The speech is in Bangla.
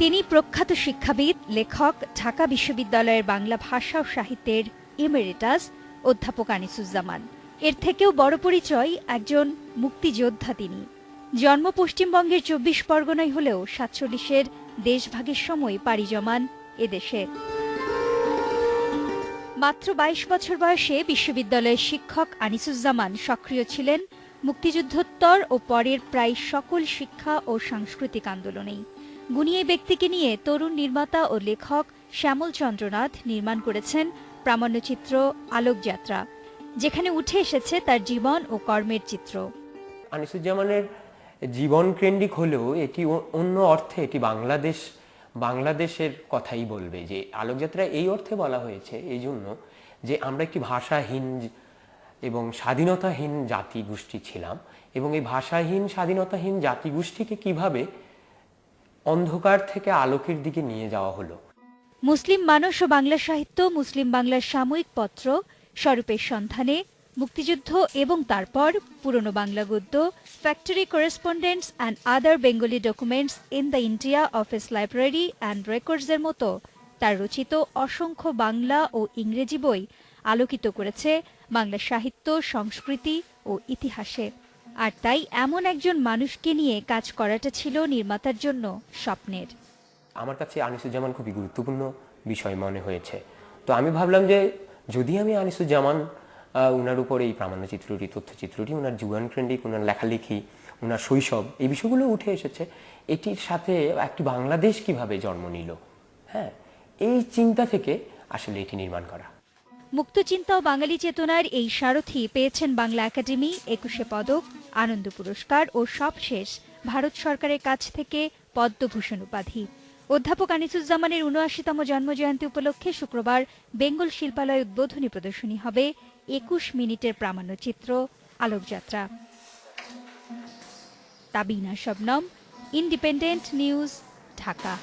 তিনি প্রখ্যাত শিক্ষাবিদ, লেখক, ঢাকা বিশ্ববিদ্যালয়ের বাংলা ভাষা ও সাহিত্যের এমেরিটাস অধ্যাপক আনিসুজ্জামান। এর থেকেও বড় পরিচয় একজন মুক্তিযোদ্ধা তিনি। জন্ম পশ্চিমবঙ্গের ২৪ পরগনায় হলেও ৪৭-এর দেশভাগের সময় পাড়ি জমান এদেশে। মাত্র ২২ বছর বয়সে বিশ্ববিদ্যালয়ের শিক্ষক আনিসুজ্জামান সক্রিয় ছিলেন মুক্তিযুদ্ধোত্তর ও পরের প্রায় সকল শিক্ষা ও সাংস্কৃতিক আন্দোলনেই। গুণী এই ব্যক্তিকে নিয়ে তরুণ নির্মাতা ও লেখক শ্যামল চন্দ্রনাথ নির্মাণ করেছেন প্রামাণ্যচিত্র আলোকযাত্রা, যেখানে উঠে এসেছে তার জীবন ও কর্মের চিত্র। আনিসুজ্জামানের জীবন কেন্দ্রিক হলেও এটি অন্য অর্থে এটি বাংলাদেশের কথাই বলবে। যে আলোকযাত্রা এই অর্থে বলা হয়েছে এই জন্য যে আমরা একটি ভাষাহীন এবং স্বাধীনতাহীন জাতিগোষ্ঠী ছিলাম, এবং এই ভাষাহীন স্বাধীনতাহীন জাতিগোষ্ঠীকে কিভাবে অন্ধকার থেকে আলোকের দিকে নিয়ে যাওয়া হলো। মুসলিম মানুষ ও বাংলা সাহিত্য, মুসলিম বাংলার সাময়িক পত্র, স্বরূপের সন্ধানে, মুক্তিযুদ্ধ এবং তারপর, পুরনো বাংলা গদ্য, factory correspondents and other Bengali documents in the India office library and রেকর্ডসের মতো তার রচিত অসংখ্য বাংলা ও ইংরেজি বই আলোকিত করেছে বাংলা সাহিত্য, সংস্কৃতি ও ইতিহাসে। আর তাই এমন একজন মানুষকে নিয়ে কাজ করাটা ছিল নির্মাতার জন্য স্বপ্নের। আমার কাছে আনিসুজ্জামান খুবই গুরুত্বপূর্ণ বিষয় মনে হয়েছে। তো আমি ভাবলাম যে যদি আমি আনিসুজ্জামান উনার উপর এই প্রামাণ্যচিত্রটি, তথ্যচিত্রটি, উনার জীবন কেন্দ্রিক, উনার লেখালেখি, উনার শৈশব, এই বিষয়গুলো উঠে এসেছে, এটির সাথে একটি বাংলাদেশ কিভাবে জন্ম নিল, হ্যাঁ, এই চিন্তা থেকে আসলে এটি নির্মাণ করা। মুক্তচিন্তা ও বাঙালি চেতনার এই সারথি পেয়েছেন বাংলা একাডেমি ২১শে পদক, আনন্দ পুরস্কার ও সবশেষ ভারত সরকারের কাছ থেকে পদ্মভূষণ উপাধি। অধ্যাপক আনিসুজ্জামানের ৭৯তম জন্মজয়ন্তী উপলক্ষে শুক্রবার বেঙ্গল শিল্পালয়ে উদ্বোধনী প্রদর্শনী হবে ২১ মিনিটের প্রামাণ্যচিত্র আলোকযাত্রা। Tabina Shabnam, independent news, Dhaka.